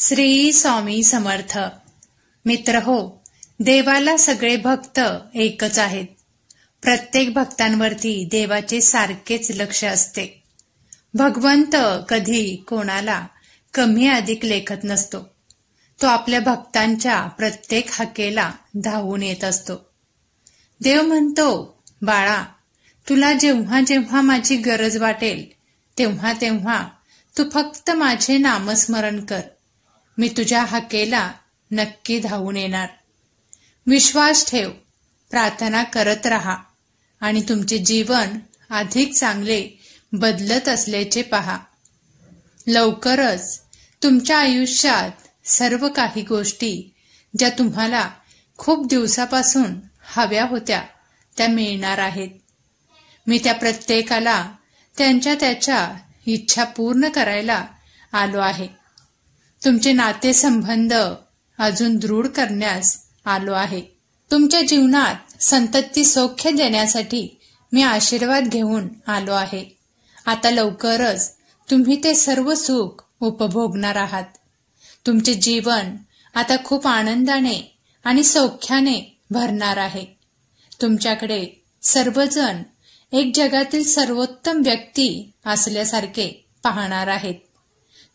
श्री स्वामी समर्थ. मित्र हो, देवाला सगळे भक्त एकच आहेत. प्रत्येक भक्तांवरती देवाचे सारखेच लक्ष असते. भगवंत कधी कोणाला कमी अधिक लेखत नसतो. तो आपल्या भक्तांच्या प्रत्येक हाकेला धावून येत असतो. देव म्हणतो, बाळा, तुला जेव्हा जेव्हा माझी गरज वाटेल तेव्हा तेव्हा तू फक्त माझे नामस्मरण कर. मी तुझ्या हाकेला नक्की धावून येणार. विश्वास ठेव, प्रार्थना करत राहा आणि तुमचे जीवन अधिक चांगले बदलत असल्याचे पहा. लवकरच तुमच्या आयुष्यात सर्व काही गोष्टी ज्या तुम्हाला खूप दिवसापासून हव्या होत्या त्या मिळणार आहेत. मी त्या प्रत्येकाला त्याच्या इच्छा पूर्ण करायला आलो आहे. तुमचे नातेसंबंध अजून दृढ करण्यास आलो आहे. तुमच्या जीवनात संतती सौख्य देण्यासाठी मी आशीर्वाद घेऊन आलो आहे. आता लवकरच तुम्ही ते सर्व सुख उपभोगणार आहात. तुमचे जीवन आता खूप आनंदाने आणि सौख्याने भरणार आहे. तुमच्याकडे सर्वजण एक जगातील सर्वोत्तम व्यक्ती असल्यासारखे पाहणार आहेत.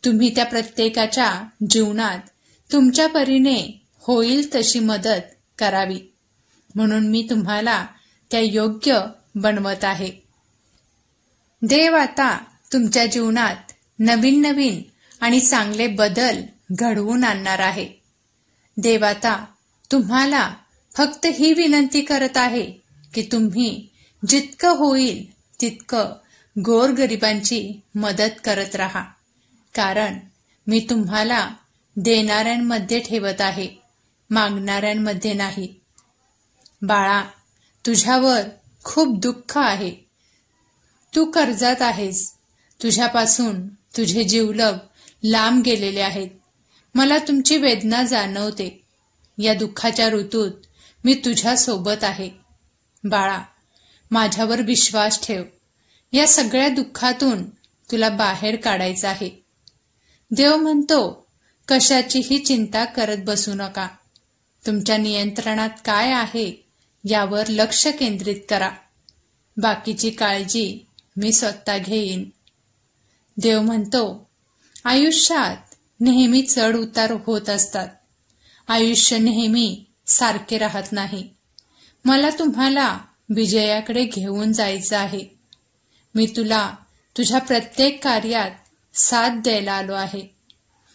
तुम्ही त्या प्रत्येकाच्या जीवनात तुमच्या परीने होईल तशी मदत करावी म्हणून मी तुम्हाला त्या योग्य बनवत आहे. देव आता तुमच्या जीवनात नवीन नवीन आणि चांगले बदल घडवून आणणार आहे. देव आता तुम्हाला फक्त ही विनंती करत आहे की तुम्ही जितकं होईल तितकं गोरगरिबांची मदत करत राहा. कारण मी तुम्हाला देणाऱ्यांमध्ये ठेवत आहे, मागणाऱ्यांमध्ये नाही. बाळा, तुझ्यावर खूप दुःख आहे. तू कर्जात आहेस. तुझ्यापासून तुझे जिवलग लांब गेलेले आहेत. मला तुमची वेदना जाणवते. या दुःखाच्या ऋतूत मी तुझ्या सोबत आहे. बाळा, माझ्यावर विश्वास ठेव. या सगळ्या दुःखातून तुला बाहेर काढायचं आहे. देव म्हणतो, कशाचीही चिंता करत बसू नका. तुमच्या नियंत्रणात काय आहे यावर लक्ष केंद्रित करा. बाकीची काळजी मी स्वतः घेईन. देव म्हणतो, आयुष्यात नेहमी चढ उतार होत असतात. आयुष्य नेहमी सारखे राहत नाही. मला तुम्हाला विजयाकडे घेऊन जायचं आहे. मी तुला तुझ्या प्रत्येक कार्यात साथ द्यायला आलो आहे.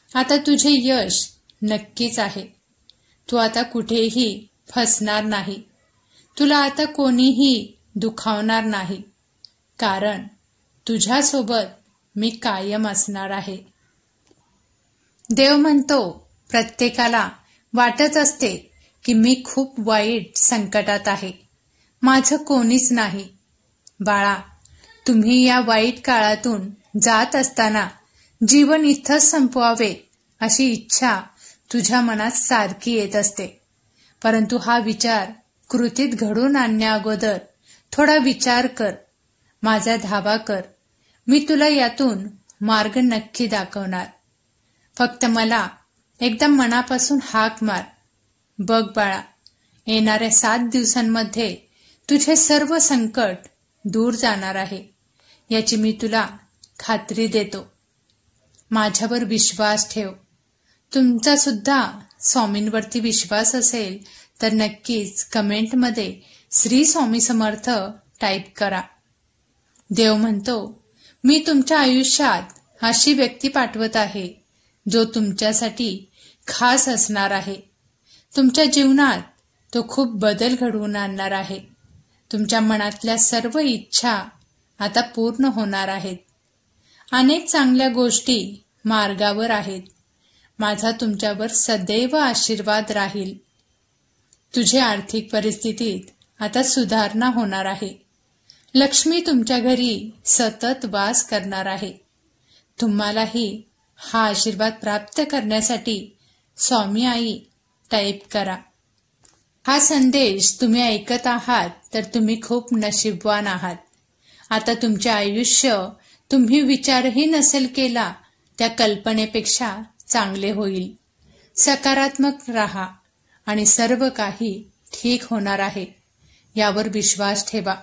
आता तुझे यश नक्कीच आहे. तू आता कुठेही फसणार नाही. तुला आता कोणीही दुखावणार नाही. कारण तुझ्यासोबत मी कायम असणार आहे. देव म्हणतो, प्रत्येकाला वाटत असते की मी खूप वाईट संकटात आहे, माझं कोणीच नाही. बाळा, तुम्ही या वाईट काळातून जात असताना जीवन इथंच संपवावे अशी इच्छा तुझ्या मनात सारखी येत असते. परंतु हा विचार कृतीत घडून आणण्या अगोदर थोडा विचार कर, माझा धावा कर. मी तुला यातून मार्ग नक्की दाखवणार. फक्त मला एकदा मनापासून हाक मार. बघ बाळा, येणाऱ्या 7 दिवसांमध्ये तुझे सर्व संकट दूर जाणार आहे, याची मी तुला खात्री देतो. माझ्यावर विश्वास ठेव. तुमचा सुद्धा स्वामींवरती विश्वास असेल तर नक्कीच कमेंटमध्ये श्री स्वामी समर्थ टाईप करा. देव म्हणतो, मी तुमच्या आयुष्यात अशी व्यक्ती पाठवत आहे जो तुमच्यासाठी खास असणार आहे. तुमच्या जीवनात तो खूप बदल घडवून आणणार आहे. तुमच्या मनातल्या सर्व इच्छा आता पूर्ण होणार आहेत. अनेक चांगल्या गोष्टी मार्गावर आहेत. माझा तुमच्यावर सदैव आशीर्वाद राहील. तुझे आर्थिक परिस्थितीत आता सुधारणा होणार आहे. लक्ष्मी तुमच्या घरी सतत वास करणार आहे. तुम्हालाही हा आशीर्वाद प्राप्त करण्यासाठी स्वामी आई टाईप करा. हा संदेश तुम्ही ऐकत आहात तर तुम्ही खूप नशीबवान आहात. आता तुमचे आयुष्य तुम्ही विचारही नसेल केला त्या कल्पनेपेक्षा चांगले होईल. सकारात्मक राहा आणि सर्व काही ठीक होणार आहे यावर विश्वास ठेवा.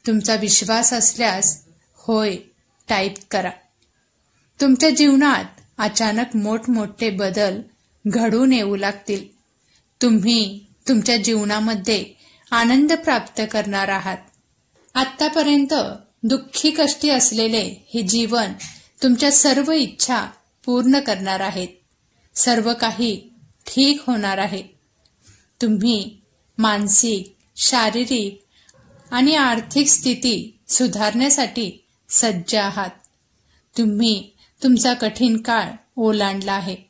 तुमचा विश्वास असल्यास होय टाईप करा. तुमच्या जीवनात अचानक मोठमोठे बदल घडून येऊ लागतील. तुम्ही तुमच्या जीवनामध्ये आनंद प्राप्त करणार आहात. आतापर्यंत दुःखी कष्टी असलेले हे जीवन तुमच्या सर्व इच्छा पूर्ण करणार आहेत. सर्व काही ठीक होणार आहे. तुम्ही मानसिक, शारीरिक आणि आर्थिक स्थिती सुधारण्यासाठी सज्ज आहात. तुम्ही तुमचा कठीण काळ ओलांडला आहे.